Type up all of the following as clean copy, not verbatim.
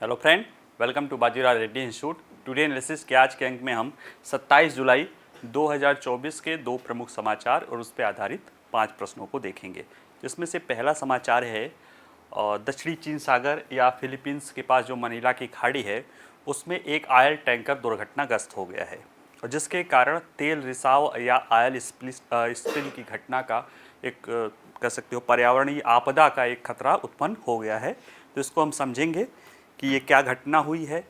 Hello friend, welcome to Bajirao Reddy Institute. Today analysis के आज के अंक में हम 27 जुलाई 2024 के दो प्रमुख समाचार और उस पर आधारित 5 प्रश्नों को देखेंगे। इसमें से पहला समाचार है दक्षिणी चीन सागर या फिलीपींस के पास जो मनीला की खाड़ी है उसमें एक ऑयल टैंकर दुर्घटनाग्रस्त हो गया है और जिसके कारण तेल रिसाव या ऑयल स्पिल की घटना का एक कह सकते हो पर्यावरणीय आपदा का एक खतरा उत्पन्न हो गया है। तो इसको हम समझेंगे कि ये क्या घटना हुई है,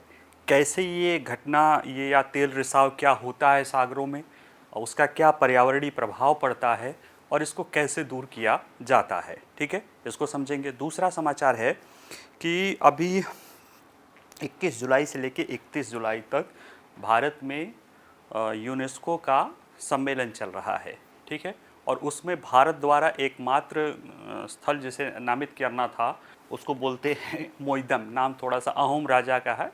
कैसे ये घटना या तेल रिसाव क्या होता है सागरों में और उसका क्या पर्यावरणीय प्रभाव पड़ता है और इसको कैसे दूर किया जाता है। ठीक है, इसको समझेंगे। दूसरा समाचार है कि अभी 21 जुलाई से लेकर 31 जुलाई तक भारत में यूनेस्को का सम्मेलन चल रहा है। ठीक है, और उसमें भारत द्वारा एकमात्र स्थल जिसे नामित करना था उसको बोलते हैं मोइदम। नाम थोड़ा सा अहोम राजा का है,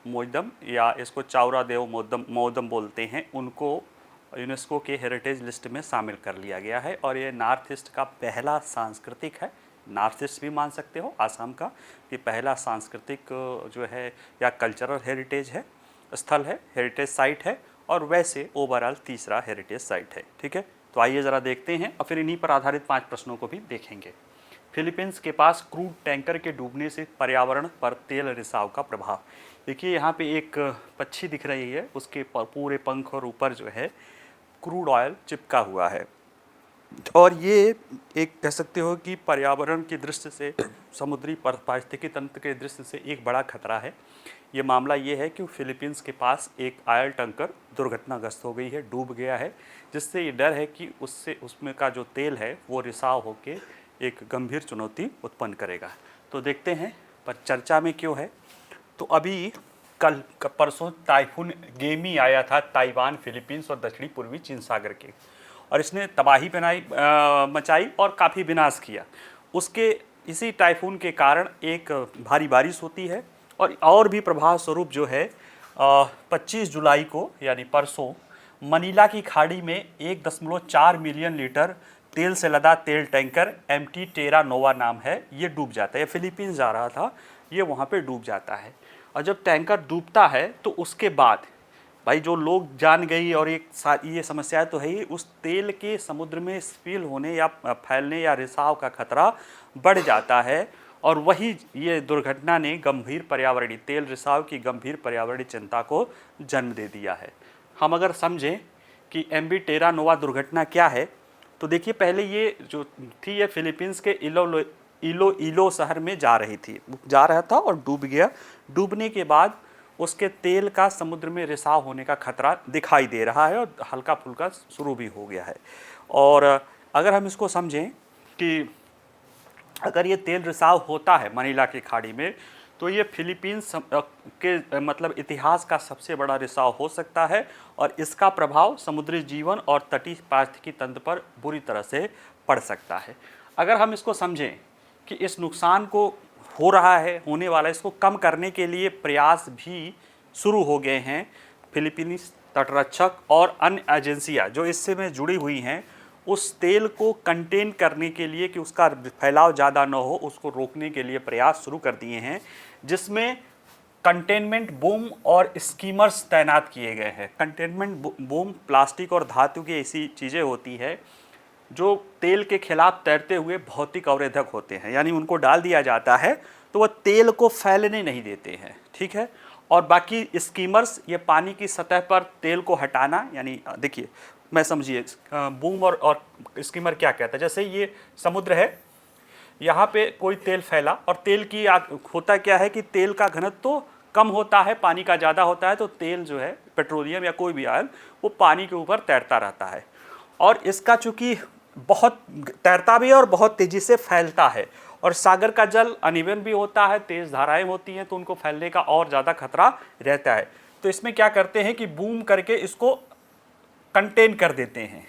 मोइदम, या इसको चाउरादेव मोदम बोलते हैं। उनको यूनेस्को के हेरिटेज लिस्ट में शामिल कर लिया गया है और ये नॉर्थ ईस्ट का पहला सांस्कृतिक है, नॉर्थ ईस्ट भी मान सकते हो आसाम का, कि पहला सांस्कृतिक जो है या कल्चरल हेरिटेज है, स्थल है, हेरिटेज साइट है और वैसे ओवरऑल तीसरा हेरिटेज साइट है। ठीक है, तो आइए ज़रा देखते हैं और फिर इन्हीं पर आधारित 5 प्रश्नों को भी देखेंगे। फिलीपींस के पास क्रूड टैंकर के डूबने से पर्यावरण पर तेल रिसाव का प्रभाव। देखिए यहाँ पे एक पक्षी दिख रही है, उसके पूरे पंख और ऊपर जो है क्रूड ऑयल चिपका हुआ है और ये एक कह सकते हो कि पर्यावरण की दृष्टि से, समुद्री पारिस्थितिकी तंत्र के दृष्टि से एक बड़ा खतरा है। ये मामला ये है कि फिलीपींस के पास एक ऑयल टैंकर दुर्घटनाग्रस्त हो गई है, डूब गया है, जिससे ये डर है कि उसमें का जो तेल है वो रिसाव होके एक गंभीर चुनौती उत्पन्न करेगा। तो देखते हैं पर चर्चा में क्यों है। तो अभी कल परसों टाइफून गेमी आया था ताइवान, फिलीपींस और दक्षिणी पूर्वी चीन सागर के, और इसने तबाही मचाई और काफ़ी विनाश किया। उसके इसी टाइफून के कारण एक भारी बारिश होती है और भी प्रभाव स्वरूप जो है 25 जुलाई को यानी परसों मनीला की खाड़ी में 1.4 मिलियन लीटर तेल से लदा तेल टैंकर MT टेरा नोवा नाम है, ये डूब जाता है। ये फिलीपींस जा रहा था, ये वहाँ पे डूब जाता है। और जब टैंकर डूबता है तो उसके बाद भाई जो लोग जान गई और ये समस्या तो है ही, उस तेल के समुद्र में स्पिल होने या फैलने या रिसाव का खतरा बढ़ जाता है और वही ये दुर्घटना ने गंभीर पर्यावरणीय तेल रिसाव की गंभीर पर्यावरणीय चिंता को जन्म दे दिया है। हम अगर समझें कि MT टेरा नोवा दुर्घटना क्या है तो देखिए, पहले ये जो थी ये फिलीपींस के इलो शहर में जा रहा था और डूब गया। डूबने के बाद उसके तेल का समुद्र में रिसाव होने का खतरा दिखाई दे रहा है और हल्का फुल्का शुरू भी हो गया है। और अगर हम इसको समझें कि अगर ये तेल रिसाव होता है मनीला की खाड़ी में तो ये फिलीपींस के मतलब इतिहास का सबसे बड़ा रिसाव हो सकता है और इसका प्रभाव समुद्री जीवन और तटीय पारिस्थितिकी तंत्र पर बुरी तरह से पड़ सकता है। अगर हम इसको समझें कि इस नुकसान को हो रहा है, होने वाला है, इसको कम करने के लिए प्रयास भी शुरू हो गए हैं। फिलीपींस तटरक्षक और अन्य एजेंसियां जो इससे में जुड़ी हुई हैं उस तेल को कंटेन करने के लिए कि उसका फैलाव ज़्यादा न हो, उसको रोकने के लिए प्रयास शुरू कर दिए हैं, जिसमें कंटेनमेंट बूम और स्कीमर्स तैनात किए गए हैं। कंटेनमेंट बूम प्लास्टिक और धातु की ऐसी चीज़ें होती है जो तेल के खिलाफ तैरते हुए भौतिक अवरोधक होते हैं, यानी उनको डाल दिया जाता है तो वह तेल को फैलने नहीं देते हैं। ठीक है, और बाकी स्कीमर्स ये पानी की सतह पर तेल को हटाना, यानी देखिए मैं समझिए बूम और स्कीमर क्या कहता है। जैसे ये समुद्र है, यहाँ पे कोई तेल फैला और तेल की होता क्या है कि तेल का घनत्व तो कम होता है, पानी का ज़्यादा होता है, तो तेल जो है पेट्रोलियम या कोई भी ऑयल वो पानी के ऊपर तैरता रहता है और इसका चूँकि बहुत तैरता भी है और बहुत तेज़ी से फैलता है और सागर का जल अनइवन भी होता है, तेज़ धाराएँ होती हैं तो उनको फैलने का और ज़्यादा खतरा रहता है। तो इसमें क्या करते हैं कि बूम करके इसको कंटेन कर देते हैं।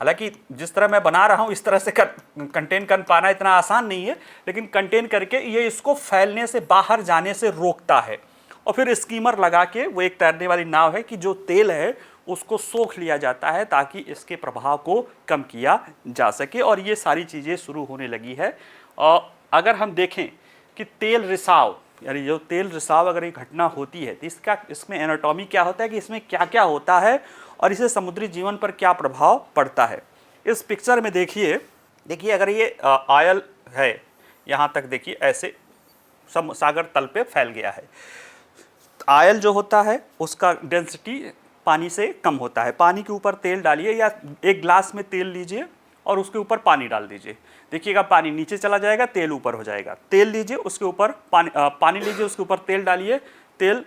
हालांकि जिस तरह मैं बना रहा हूँ इस तरह से कंटेन कर पाना इतना आसान नहीं है, लेकिन कंटेन करके ये इसको फैलने से, बाहर जाने से रोकता है। और फिर स्कीमर लगा के, वो एक तैरने वाली नाव है कि जो तेल है उसको सोख लिया जाता है ताकि इसके प्रभाव को कम किया जा सके और ये सारी चीज़ें शुरू होने लगी है। और अगर हम देखें कि तेल रिसाव यानी जो तेल रिसाव अगर एक घटना होती है तो इसमें एनाटॉमी क्या होता है कि इसमें क्या क्या होता है और इसे समुद्री जीवन पर क्या प्रभाव पड़ता है। इस पिक्चर में देखिए अगर ये आयल है, यहाँ तक देखिए ऐसे सागर तल पे फैल गया है। आयल जो होता है उसका डेंसिटी पानी से कम होता है। पानी के ऊपर तेल डालिए या एक ग्लास में तेल लीजिए और उसके ऊपर पानी डाल दीजिए। देखिएगा पानी नीचे चला जाएगा, तेल ऊपर हो जाएगा। तेल लीजिए, उसके ऊपर पानी लीजिए, उसके ऊपर तेल डालिए, तेल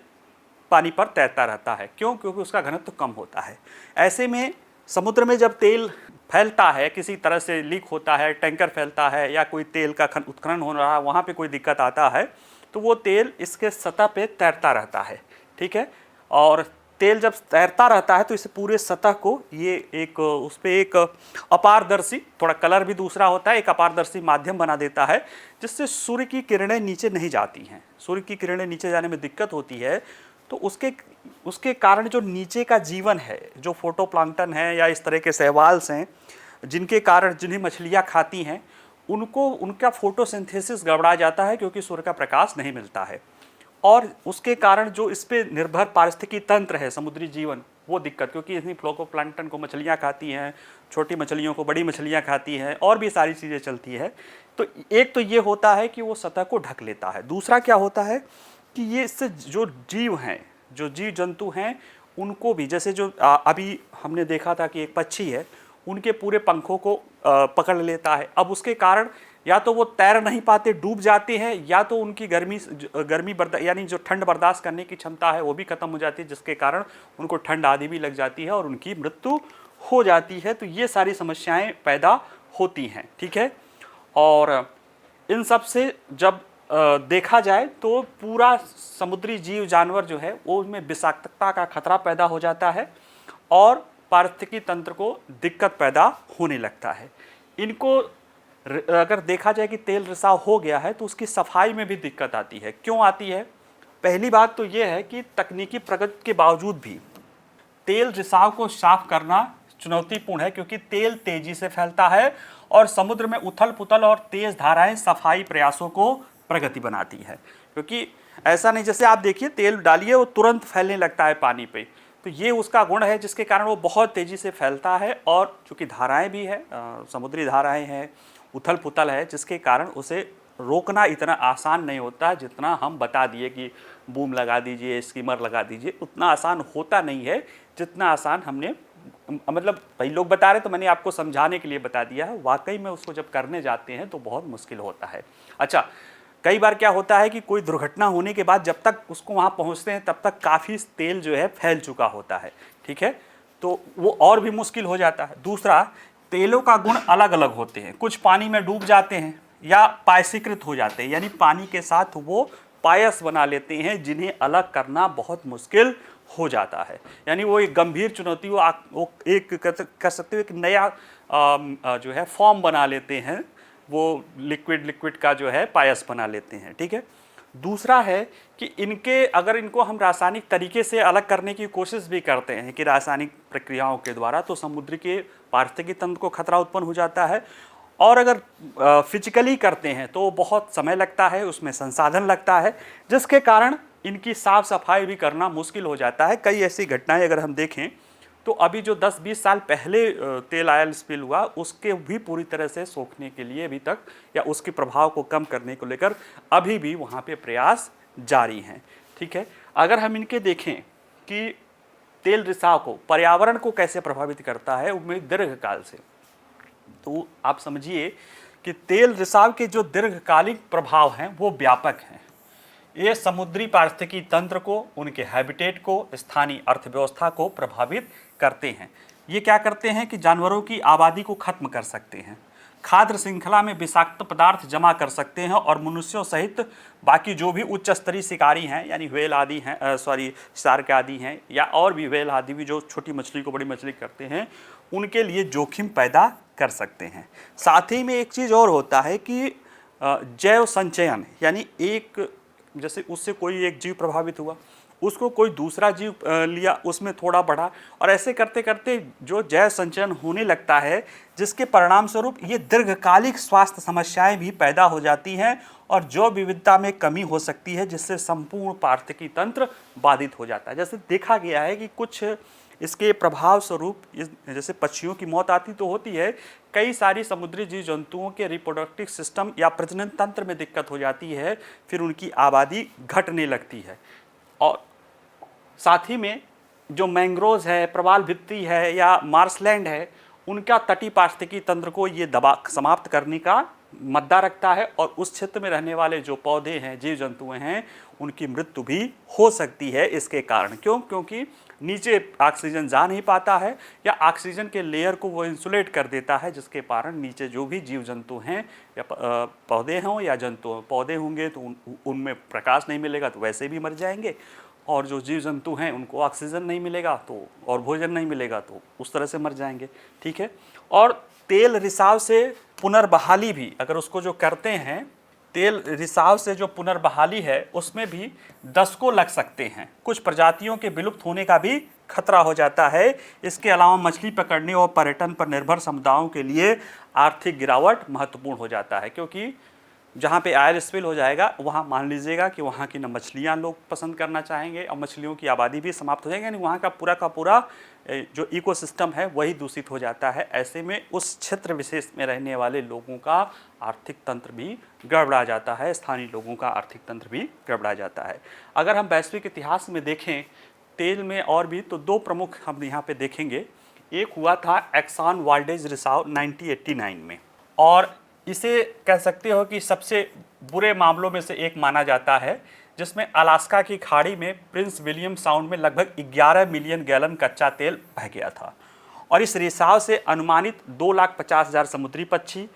पानी पर तैरता रहता है। क्यों? क्योंकि उसका घनत्व कम होता है। ऐसे में समुद्र में जब तेल फैलता है, किसी तरह से लीक होता है, टैंकर फैलता है या कोई तेल का उत्खनन हो रहा है, वहाँ पे कोई दिक्कत आता है तो वो तेल इसके सतह पे तैरता रहता है, ठीक है। और तेल जब तैरता रहता है तो इस पूरे सतह को ये एक उस पर एक अपारदर्शी, थोड़ा कलर भी दूसरा होता है, एक अपारदर्शी माध्यम बना देता है जिससे सूर्य की किरणें नीचे नहीं जाती हैं। सूर्य की किरणें नीचे जाने में दिक्कत होती है तो उसके कारण जो नीचे का जीवन है, जो फोटोप्लांक्टन है या इस तरह के शैवाल्स हैं जिनके कारण जिन्हें मछलियाँ खाती हैं, उनका फोटोसिंथेसिस गड़बड़ा जाता है क्योंकि सूर्य का प्रकाश नहीं मिलता है। और उसके कारण जो इस पे निर्भर पारिस्थितिकी तंत्र है समुद्री जीवन, वो दिक्कत, क्योंकि इतनी फ्लोकोप्लांक्टन को मछलियाँ खाती हैं, छोटी मछलियों को बड़ी मछलियाँ खाती हैं और भी सारी चीज़ें चलती है। तो एक तो ये होता है कि वो सतह को ढक लेता है। दूसरा क्या होता है कि ये इससे जो जीव हैं, जो जीव जंतु हैं, उनको भी, जैसे जो अभी हमने देखा था कि एक पक्षी है, उनके पूरे पंखों को पकड़ लेता है। अब उसके कारण या तो वो तैर नहीं पाते, डूब जाते हैं, या तो उनकी गर्मी यानी जो ठंड बर्दाश्त करने की क्षमता है वो भी खत्म हो जाती है, जिसके कारण उनको ठंड आदि भी लग जाती है और उनकी मृत्यु हो जाती है। तो ये सारी समस्याएं पैदा होती हैं, ठीक है। और इन सब से जब देखा जाए तो पूरा समुद्री जीव जानवर जो है वो उनमें विषाक्तता का खतरा पैदा हो जाता है और पारिस्थितिकी तंत्र को दिक्कत पैदा होने लगता है। इनको अगर देखा जाए कि तेल रिसाव हो गया है तो उसकी सफाई में भी दिक्कत आती है। क्यों आती है? पहली बात तो ये है कि तकनीकी प्रगति के बावजूद भी तेल रिसाव को साफ करना चुनौतीपूर्ण है, क्योंकि तेल तेजी से फैलता है और समुद्र में उथल पुथल और तेज धाराएं सफाई प्रयासों को प्रगति बनाती है। क्योंकि ऐसा नहीं, जैसे आप देखिए तेल डालिए वो तुरंत फैलने लगता है पानी पे, तो ये उसका गुण है जिसके कारण वो बहुत तेज़ी से फैलता है। और चूँकि धाराएं भी है, समुद्री धाराएं हैं, उथल पुथल है, जिसके कारण उसे रोकना इतना आसान नहीं होता है जितना हम बता दिए कि बूम लगा दीजिए, स्कीमर लगा दीजिए, उतना आसान होता नहीं है जितना आसान हमने, मतलब कई लोग बता रहे तो मैंने आपको समझाने के लिए बता दिया है। वाकई में उसको जब करने जाते हैं तो बहुत मुश्किल होता है। अच्छा, कई बार क्या होता है कि कोई दुर्घटना होने के बाद जब तक उसको वहाँ पहुँचते हैं तब तक काफ़ी तेल जो है फैल चुका होता है, ठीक है, तो वो और भी मुश्किल हो जाता है। दूसरा, तेलों का गुण अलग अलग होते हैं। कुछ पानी में डूब जाते हैं या पायसीकृत हो जाते हैं, यानी पानी के साथ वो पायस बना लेते हैं, जिन्हें अलग करना बहुत मुश्किल हो जाता है। यानी वो एक गंभीर चुनौती, वो एक कह सकते हो एक नया जो है फॉर्म बना लेते हैं, वो लिक्विड का जो है पायस बना लेते हैं, ठीक है। दूसरा है कि अगर इनको हम रासायनिक तरीके से अलग करने की कोशिश भी करते हैं कि रासायनिक प्रक्रियाओं के द्वारा, तो समुद्र के पारिस्थितिकी तंत्र को खतरा उत्पन्न हो जाता है। और अगर फिजिकली करते हैं तो बहुत समय लगता है, उसमें संसाधन लगता है, जिसके कारण इनकी साफ सफाई भी करना मुश्किल हो जाता है। कई ऐसी घटनाएं अगर हम देखें तो अभी जो 10-20 साल पहले तेल आयल स्पिल हुआ, उसके भी पूरी तरह से सोखने के लिए अभी तक, या उसके प्रभाव को कम करने को लेकर अभी भी वहाँ पे प्रयास जारी हैं, ठीक है। अगर हम इनके देखें कि तेल रिसाव को, पर्यावरण को कैसे प्रभावित करता है उनमें दीर्घकाल से, तो आप समझिए कि तेल रिसाव के जो दीर्घकालिक प्रभाव हैं वो व्यापक हैं। ये समुद्री पारिस्थितिकी तंत्र को, उनके हैबिटेट को, स्थानीय अर्थव्यवस्था को प्रभावित करते हैं। ये क्या करते हैं कि जानवरों की आबादी को खत्म कर सकते हैं, खाद्य श्रृंखला में विषाक्त पदार्थ जमा कर सकते हैं और मनुष्यों सहित बाकी जो भी उच्च स्तरीय शिकारी हैं, यानी व्हेल आदि हैं, शार्क आदि हैं, या और भी व्हेल आदि भी जो छोटी मछली को बड़ी मछली करते हैं, उनके लिए जोखिम पैदा कर सकते हैं। साथ ही में एक चीज़ और होता है कि जैव संचयन, यानी एक जैसे उससे कोई एक जीव प्रभावित हुआ, उसको कोई दूसरा जीव लिया, उसमें थोड़ा बढ़ा, और ऐसे करते करते जो जैव संचरण होने लगता है, जिसके परिणाम स्वरूप ये दीर्घकालिक स्वास्थ्य समस्याएं भी पैदा हो जाती हैं और जैव विविधता में कमी हो सकती है, जिससे संपूर्ण पारिस्थितिकी तंत्र बाधित हो जाता है। जैसे देखा गया है कि कुछ इसके प्रभाव स्वरूप जैसे पक्षियों की मौत आती तो होती है, कई सारी समुद्री जीव जंतुओं के रिप्रोडक्टिव सिस्टम या प्रजनन तंत्र में दिक्कत हो जाती है, फिर उनकी आबादी घटने लगती है। और साथ ही में जो मैंग्रोव्स है, प्रवाल भित्ति है या मार्शलैंड है, उनका तटीय पारिस्थितिकी तंत्र को ये दबा समाप्त करने का मद्दा रखता है और उस क्षेत्र में रहने वाले जो पौधे हैं, जीव जंतु हैं, उनकी मृत्यु भी हो सकती है इसके कारण। क्यों? क्योंकि नीचे ऑक्सीजन जा नहीं पाता है या ऑक्सीजन के लेयर को वो इंसुलेट कर देता है, जिसके कारण नीचे जो भी जीव जंतु हैं या पौधे हों या जंतु पौधे होंगे तो उनमें प्रकाश नहीं मिलेगा तो वैसे भी मर जाएंगे, और जो जीव जंतु हैं उनको ऑक्सीजन नहीं मिलेगा तो और भोजन नहीं मिलेगा तो उस तरह से मर जाएंगे। ठीक है। और तेल रिसाव से पुनर्बहाली भी अगर उसको जो करते हैं, तेल रिसाव से जो पुनर्बहाली है उसमें भी दशकों लग सकते हैं। कुछ प्रजातियों के विलुप्त होने का भी खतरा हो जाता है। इसके अलावा मछली पकड़ने और पर्यटन पर निर्भर समुदायों के लिए आर्थिक गिरावट महत्वपूर्ण हो जाता है, क्योंकि जहाँ पे ऑयल स्पिल हो जाएगा वहाँ मान लीजिएगा कि वहाँ की न मछलियाँ लोग पसंद करना चाहेंगे और मछलियों की आबादी भी समाप्त हो जाएगी, यानी वहाँ का पूरा जो इकोसिस्टम है वही दूषित हो जाता है। ऐसे में उस क्षेत्र विशेष में रहने वाले लोगों का आर्थिक तंत्र भी गड़बड़ा जाता है, स्थानीय लोगों का आर्थिक तंत्र भी गड़बड़ा जाता है। अगर हम वैश्विक इतिहास में देखें तेल में और भी, तो दो प्रमुख हम यहाँ पे देखेंगे। एक हुआ था एक्सान वाल्डेज रिसाव 1989 में, और इसे कह सकते हो कि सबसे बुरे मामलों में से एक माना जाता है, जिसमें अलास्का की खाड़ी में प्रिंस विलियम साउंड में लगभग 11 मिलियन गैलन कच्चा तेल बह गया था। और इस रिसाव से अनुमानित 2,50,000 समुद्री पक्षी,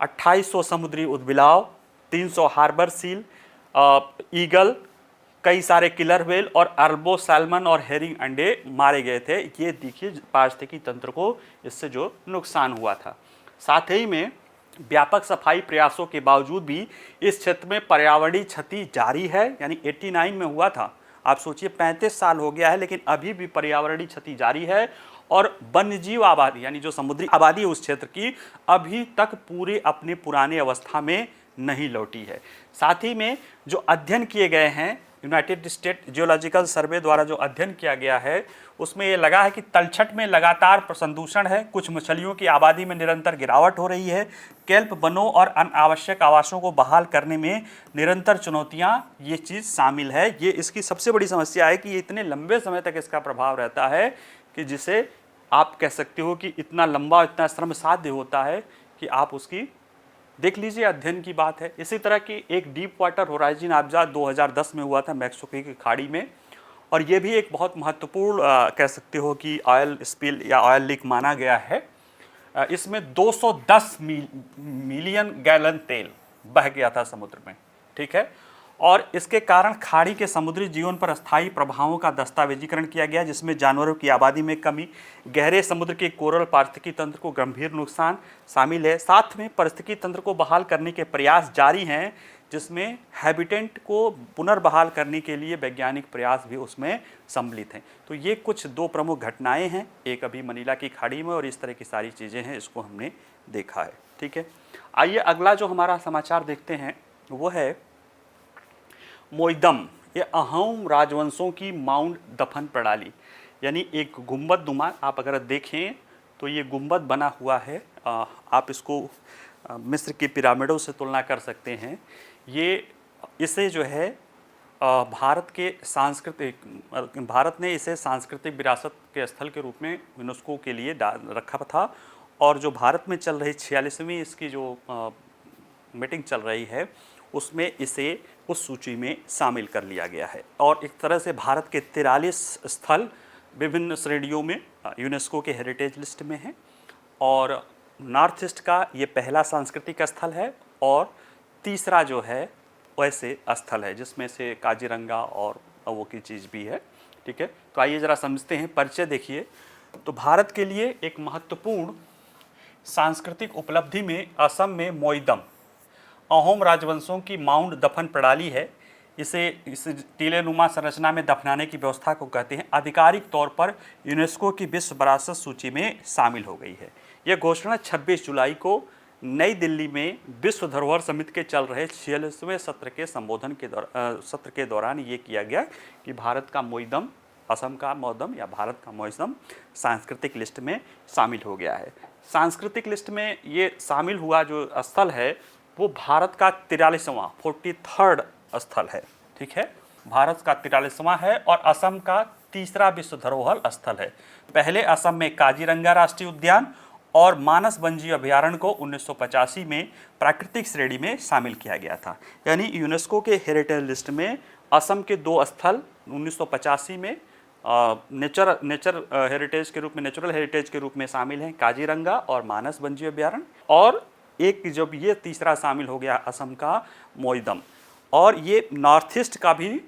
2800 समुद्री उदबिलाव, 300 हार्बर सील, ईगल, कई सारे किलर व्हेल और अरबों सैल्मन और हेरिंग अंडे मारे गए थे। ये देखिए पारिस्थितिकी तंत्र को इससे जो नुकसान हुआ था। साथ ही में व्यापक सफाई प्रयासों के बावजूद भी इस क्षेत्र में पर्यावरणीय क्षति जारी है। यानी 89 में हुआ था, आप सोचिए 35 साल हो गया है, लेकिन अभी भी पर्यावरणीय क्षति जारी है। और वन्यजीव आबादी यानी जो समुद्री आबादी है उस क्षेत्र की अभी तक पूरे अपने पुराने अवस्था में नहीं लौटी है। साथ ही में जो अध्ययन किए गए हैं, यूनाइटेड स्टेट जियोलॉजिकल सर्वे द्वारा जो अध्ययन किया गया है, उसमें ये लगा है कि तलछट में लगातार प्रदूषण है, कुछ मछलियों की आबादी में निरंतर गिरावट हो रही है, केल्प वनों और अनावश्यक आवासों को बहाल करने में निरंतर चुनौतियां ये चीज़ शामिल है। ये इसकी सबसे बड़ी समस्या है कि ये इतने लंबे समय तक इसका प्रभाव रहता है कि जिसे आप कह सकते हो कि इतना लंबा, इतना श्रम साध्य होता है कि आप उसकी देख लीजिए, अध्ययन की बात है। इसी तरह की एक डीप वाटर होराइजन आपदा 2010 में हुआ था मैक्सिको की खाड़ी में, और ये भी एक बहुत महत्वपूर्ण कह सकते हो कि ऑयल स्पिल या ऑयल लीक माना गया है। इसमें 210 मिलियन गैलन तेल बह गया था समुद्र में। ठीक है। और इसके कारण खाड़ी के समुद्री जीवन पर अस्थायी प्रभावों का दस्तावेजीकरण किया गया, जिसमें जानवरों की आबादी में कमी, गहरे समुद्र के कोरल पारिस्थितिकी तंत्र को गंभीर नुकसान शामिल है। साथ में पारिस्थितिकी तंत्र को बहाल करने के प्रयास जारी हैं, जिसमें हैबिटेट को पुनर्बहाल करने के लिए वैज्ञानिक प्रयास भी उसमें सम्मिलित हैं। तो ये कुछ दो प्रमुख घटनाएं हैं, एक अभी मनीला की खाड़ी में और इस तरह की सारी चीज़ें हैं, इसको हमने देखा है। ठीक है। आइए अगला जो हमारा समाचार देखते हैं वो है मोइदम, ये अहोम राजवंशों की माउंट दफन प्रणाली, यानी एक गुंबद नुमा, आप अगर देखें तो ये गुंबद बना हुआ है। आप इसको मिस्र की पिरामिडों से तुलना कर सकते हैं। ये इसे जो है भारत ने इसे सांस्कृतिक विरासत के स्थल के रूप में यूनेस्को के लिए रखा था, और जो भारत में चल रही 46वीं इसकी जो मीटिंग चल रही है उसमें इसे उस सूची में शामिल कर लिया गया है। और एक तरह से भारत के 43 स्थल विभिन्न श्रेणियों में यूनेस्को के हेरिटेज लिस्ट में हैं, और नॉर्थ ईस्ट का ये पहला सांस्कृतिक स्थल है, और तीसरा जो है वैसे स्थल है जिसमें से काजीरंगा और वो की चीज़ भी है। ठीक है। तो आइए ज़रा समझते हैं। परिचय देखिए, तो भारत के लिए एक महत्वपूर्ण सांस्कृतिक उपलब्धि में असम में मोइदम अहोम राजवंशों की माउंट दफन प्रणाली है। इसे इस टीलेनुमा संरचना में दफनाने की व्यवस्था को कहते हैं, आधिकारिक तौर पर यूनेस्को की विश्व विरासत सूची में शामिल हो गई है। यह घोषणा 26 जुलाई को नई दिल्ली में विश्व धरोहर समिति के चल रहे 46वें सत्र के दौरान ये किया गया कि भारत का मोइदम, असम का मोइदम या भारत का मोइदम सांस्कृतिक लिस्ट में शामिल हो गया है। सांस्कृतिक लिस्ट में ये शामिल हुआ जो स्थल है वो भारत का 43वां 43rd स्थल है। ठीक है, भारत का 43वां है और असम का तीसरा विश्व धरोहर स्थल है। पहले असम में काजीरंगा राष्ट्रीय उद्यान और मानस वन्यजीव अभयारण्य को 1985 में प्राकृतिक श्रेणी में शामिल किया गया था। यानी यूनेस्को के हेरिटेज लिस्ट में असम के 2 स्थल 1985 में नेचुरल हेरिटेज के रूप में शामिल हैं, काजीरंगा और मानस वन्यजीव अभयारण्य, और एक जब ये तीसरा शामिल हो गया असम का मोइदम। और ये नॉर्थ ईस्ट का भी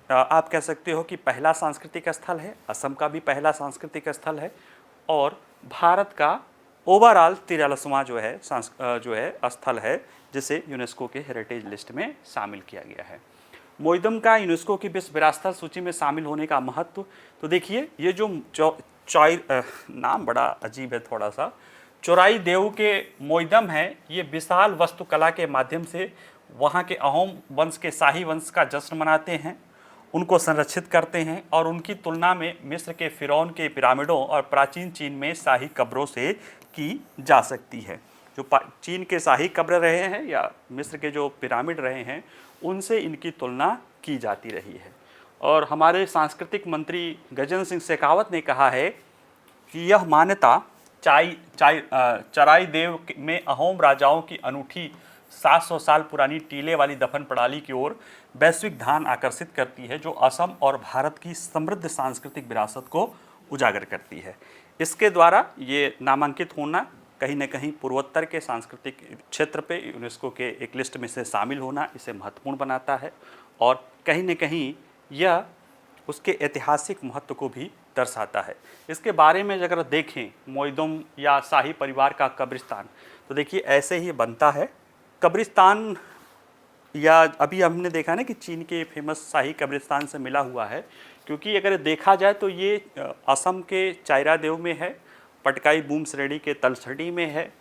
आप कह सकते हो कि पहला सांस्कृतिक स्थल है, असम का भी पहला सांस्कृतिक स्थल है, और भारत का ओवरऑल 43वां जो है स्थल है जिसे यूनेस्को के हेरिटेज लिस्ट में शामिल किया गया है। मोइदम का यूनेस्को की विश्व विरासत सूची में शामिल होने का महत्व, तो देखिए ये जो नाम बड़ा अजीब है थोड़ा सा, चौराई देव के मोइदम है, ये विशाल वास्तुकला के माध्यम से वहाँ के अहोम वंश के शाही वंश का जश्न मनाते हैं, उनको संरक्षित करते हैं और उनकी तुलना में मिस्र के फिरौन के पिरामिडों और प्राचीन चीन में शाही कब्रों से की जा सकती है। जो चीन के शाही कब्र रहे हैं या मिस्र के जो पिरामिड रहे हैं उनसे इनकी तुलना की जाती रही है। और हमारे सांस्कृतिक मंत्री गजेंद्र सिंह शेखावत ने कहा है कि यह मान्यता चराई देव में अहोम राजाओं की अनूठी 700 साल पुरानी टीले वाली दफन प्रणाली की ओर वैश्विक ध्यान आकर्षित करती है, जो असम और भारत की समृद्ध सांस्कृतिक विरासत को उजागर करती है। इसके द्वारा ये नामांकित होना कहीं न कहीं पूर्वोत्तर के सांस्कृतिक क्षेत्र पे यूनेस्को के एक लिस्ट में से शामिल होना इसे महत्वपूर्ण बनाता है, और कहीं न कहीं यह उसके ऐतिहासिक महत्व को भी दर्शाता है। इसके बारे में अगर देखें मोइदम या शाही परिवार का कब्रिस्तान, तो देखिए ऐसे ही बनता है। कब्रिस्तान या अभी हमने देखा ना कि चीन के फेमस शाही कब्रिस्तान से मिला हुआ है, क्योंकि अगर देखा जाए तो ये असम के चाइरादेव में है, पटकाई बूम श्रेणी के तलछटी में है,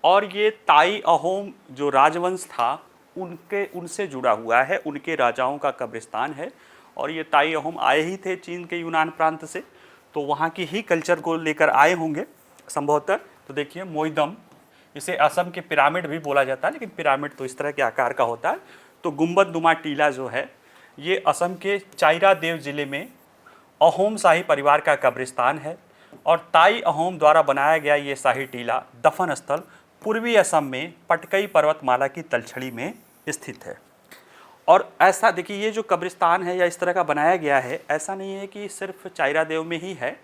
और ये ताई अहोम जो राजवंश था उनसे जुड़ा हुआ है, उनके राजाओं का कब्रिस्तान है। और ये ताई अहोम आए ही थे चीन के यूनान प्रांत से, तो वहाँ की ही कल्चर को लेकर आए होंगे संभवतः। तो देखिए मोइदम, इसे असम के पिरामिड भी बोला जाता है, लेकिन पिरामिड तो इस तरह के आकार का होता है। तो गुंबदनुमा टीला जो है ये असम के चाइरादेव जिले में अहोम शाही परिवार का कब्रिस्तान है, और ताई अहोम द्वारा बनाया गया ये शाही टीला दफन स्थल पूर्वी असम में पटकई पर्वतमाला की तलछड़ी में स्थित है। और ऐसा देखिए ये जो कब्रिस्तान है या इस तरह का बनाया गया है, ऐसा नहीं है कि सिर्फ चाइरादेव में ही है,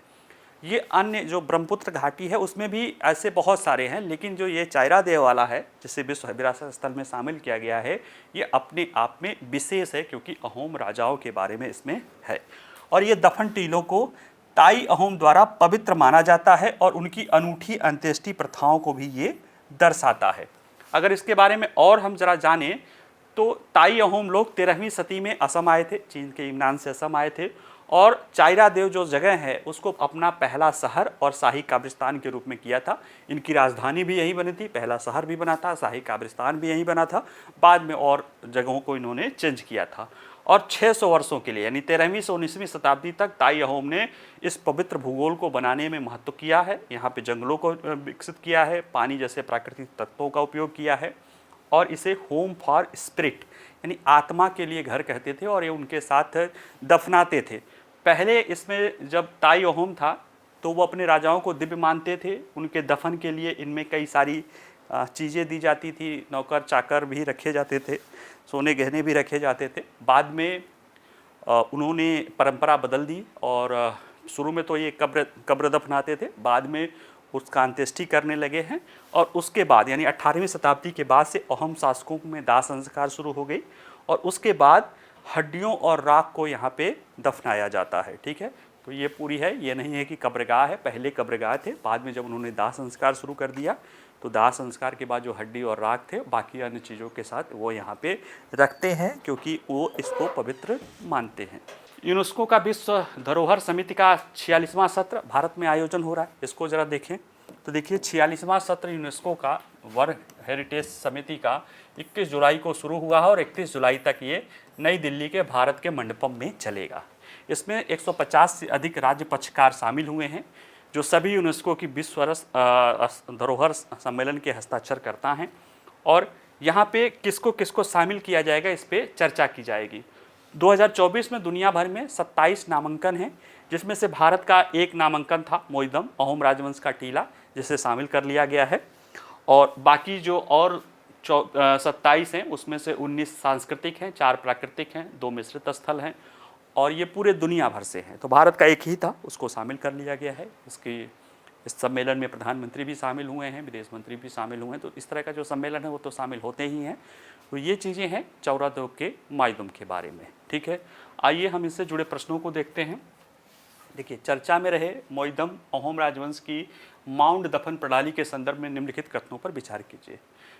ये अन्य जो ब्रह्मपुत्र घाटी है उसमें भी ऐसे बहुत सारे हैं, लेकिन जो ये चाइरादेव वाला है जिसे विश्व विरासत स्थल में शामिल किया गया है, ये अपने आप में विशेष है क्योंकि अहोम राजाओं के बारे में इसमें है। और ये दफन टीलों को ताई अहोम द्वारा पवित्र माना जाता है और उनकी अनूठी अंत्येष्टि प्रथाओं को भी ये दर्शाता है। अगर इसके बारे में और हम जरा जानें तो ताई अहोम लोग 13वीं सदी में असम आए थे, चीन के यूनान से असम आए थे, और चाइरादेव जो जगह है उसको अपना पहला शहर और शाही कब्रिस्तान के रूप में किया था। इनकी राजधानी भी यहीं बनी थी, पहला शहर भी बना था, शाही कब्रिस्तान भी यहीं बना था। बाद में और जगहों को इन्होंने चेंज किया था। और 600 वर्षों के लिए यानी 13वीं से 19वीं शताब्दी तक ताई अहोम ने इस पवित्र भूगोल को बनाने में महत्व किया है। यहाँ पे जंगलों को विकसित किया है, पानी जैसे प्राकृतिक तत्वों का उपयोग किया है, और इसे होम फॉर स्पिरिट यानी आत्मा के लिए घर कहते थे, और ये उनके साथ दफनाते थे। पहले इसमें जब ताई अहोम था तो वो अपने राजाओं को दिव्य मानते थे, उनके दफन के लिए इनमें कई सारी चीज़ें दी जाती थी, नौकर चाकर भी रखे जाते थे, सोने गहने भी रखे जाते थे। बाद में उन्होंने परंपरा बदल दी और शुरू में तो ये कब्र दफनाते थे, बाद में उसका अंत्येष्टि करने लगे हैं। और उसके बाद यानी 18वीं शताब्दी के बाद से अहोम शासकों में दाह संस्कार शुरू हो गई, और उसके बाद हड्डियों और राख को यहाँ पे दफनाया जाता है। ठीक है, तो ये पूरी है, ये नहीं है कि कब्रगाह है, पहले कब्रगाह थे, बाद में जब उन्होंने दाह संस्कार शुरू कर दिया तो दाह संस्कार के बाद जो हड्डी और राख थे बाकी अन्य चीज़ों के साथ वो यहाँ पे रखते हैं, क्योंकि वो इसको पवित्र मानते हैं। यूनेस्को का विश्व धरोहर समिति का 46वां सत्र भारत में आयोजन हो रहा है। इसको ज़रा देखें तो देखिए 46वां सत्र यूनेस्को का वर्ल्ड हेरिटेज समिति का 21 जुलाई को शुरू हुआ है और 31 जुलाई तक ये नई दिल्ली के भारत के मंडपम में चलेगा। इसमें 150 से अधिक राज्य पक्षकार शामिल हुए हैं, जो सभी यूनेस्को की विश्व धरोहर सम्मेलन के हस्ताक्षर करता हैं। और यहाँ पे किसको किसको शामिल किया जाएगा, इस पर चर्चा की जाएगी। 2024 में दुनिया भर में 27 नामांकन हैं, जिसमें से भारत का एक नामांकन था मोइदम अहोम राजवंश का टीला, जिसे शामिल कर लिया गया है। और बाकी जो और 27 हैं उसमें से 19 सांस्कृतिक हैं, 4 प्राकृतिक हैं, 2 मिश्रित स्थल हैं और ये पूरे दुनिया भर से हैं। तो भारत का एक ही था, उसको शामिल कर लिया गया है। इस सम्मेलन में प्रधानमंत्री भी शामिल हुए हैं, विदेश मंत्री भी शामिल हुए हैं। तो इस तरह का जो सम्मेलन है वो तो शामिल होते ही हैं। तो ये चीज़ें हैं चौरादो के माइदुम के बारे में। ठीक है, आइए हम इससे जुड़े प्रश्नों को देखते हैं। देखिए, चर्चा में रहे मोइदम अहोम राजवंश की माउंट दफन प्रणाली के संदर्भ में निम्नलिखित कथनों पर विचार कीजिए।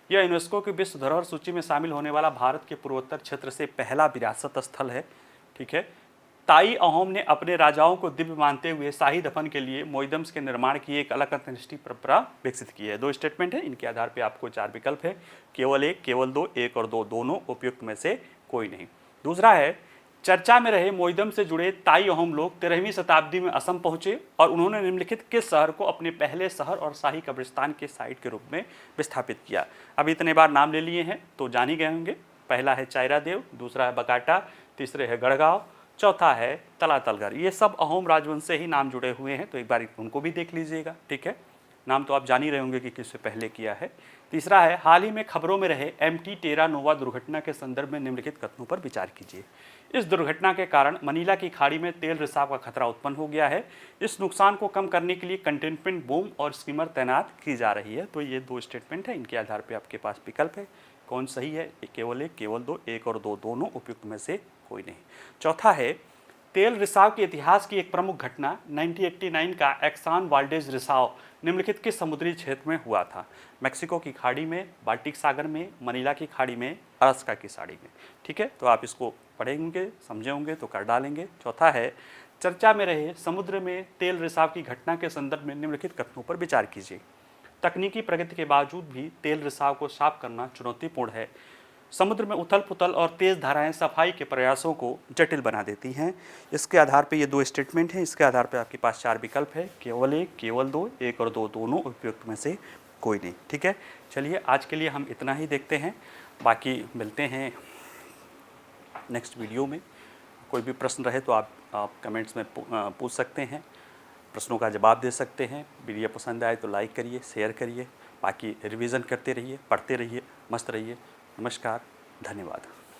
यह यूनेस्को की विश्व धरोहर सूची में शामिल होने वाला भारत के पूर्वोत्तर क्षेत्र से पहला विरासत स्थल है। ठीक है, ताई अहोम ने अपने राजाओं को दिव्य मानते हुए शाही दफन के लिए मोइदम्स के निर्माण की एक अलग अंतर्राष्ट्रीय परंपरा विकसित की है। 2 स्टेटमेंट है, इनके आधार पर आपको 4 विकल्प है, केवल 1, केवल 2, 1 और 2 दोनों उपयुक्त में से कोई नहीं। दूसरा है, चर्चा में रहे मोइदम से जुड़े ताई अहोम लोग 13वीं शताब्दी में असम पहुंचे और उन्होंने निम्नलिखित किस शहर को अपने पहले शहर और शाही कब्रिस्तान के साइट के रूप में विस्थापित किया। अब इतने बार नाम ले लिए हैं तो जान ही गए होंगे। पहला है चायरादेव, दूसरा है बकाटा, तीसरे है गढ़गांव, चौथा है तलातलगर। ये सब अहोम राजवंश से ही नाम जुड़े हुए हैं, तो एक बार उनको भी देख लीजिएगा। ठीक है, नाम तो आप जान ही रहे होंगे कि किससे पहले किया है। तीसरा है, हाल ही में खबरों में रहे MT टेरा नोवा दुर्घटना के संदर्भ में निम्नलिखित कथनों पर विचार कीजिए। इस दुर्घटना के कारण मनीला की खाड़ी में तेल रिसाव का खतरा उत्पन्न हो गया है। इस नुकसान को कम करने के लिए कंटेनमेंट बूम और स्कीमर तैनात की जा रही है। तो ये 2 स्टेटमेंट है, इनके आधार पर आपके पास विकल्प है। कौन सही है? केवल 1, केवल 2, 1 और 2 दोनों उपयुक्त में से कोई नहीं। चौथा है, तेल रिसाव के इतिहास की एक प्रमुख घटना 1989 का एक्सान वाल्डेज रिसाव निम्नलिखित किस समुद्री क्षेत्र में हुआ था? मैक्सिको की खाड़ी में, बाल्टिक सागर में, मनीला की खाड़ी में, अलास्का की खाड़ी में। ठीक है, तो आप इसको पढ़ेंगे, समझे होंगे तो कर डालेंगे। चौथा है, चर्चा में रहे समुद्र में तेल रिसाव की घटना के संदर्भ में निम्नलिखित कथनों पर विचार कीजिए। तकनीकी प्रगति के बावजूद भी तेल रिसाव को साफ करना चुनौतीपूर्ण है। समुद्र में उथल पुथल और तेज धाराएं सफाई के प्रयासों को जटिल बना देती हैं। इसके आधार पे ये 2 स्टेटमेंट हैं, इसके आधार पे आपके पास 4 विकल्प है, केवल 1, केवल 2, 1 और 2 दोनों उपयुक्त में से कोई नहीं। ठीक है, चलिए आज के लिए हम इतना ही देखते हैं, बाकी मिलते हैं नेक्स्ट वीडियो में। कोई भी प्रश्न रहे तो आप कमेंट्स में पूछ सकते हैं, प्रश्नों का जवाब दे सकते हैं। वीडियो पसंद आए तो लाइक करिए, शेयर करिए, बाकी रिवीजन करते रहिए, पढ़ते रहिए, मस्त रहिए। नमस्कार, धन्यवाद।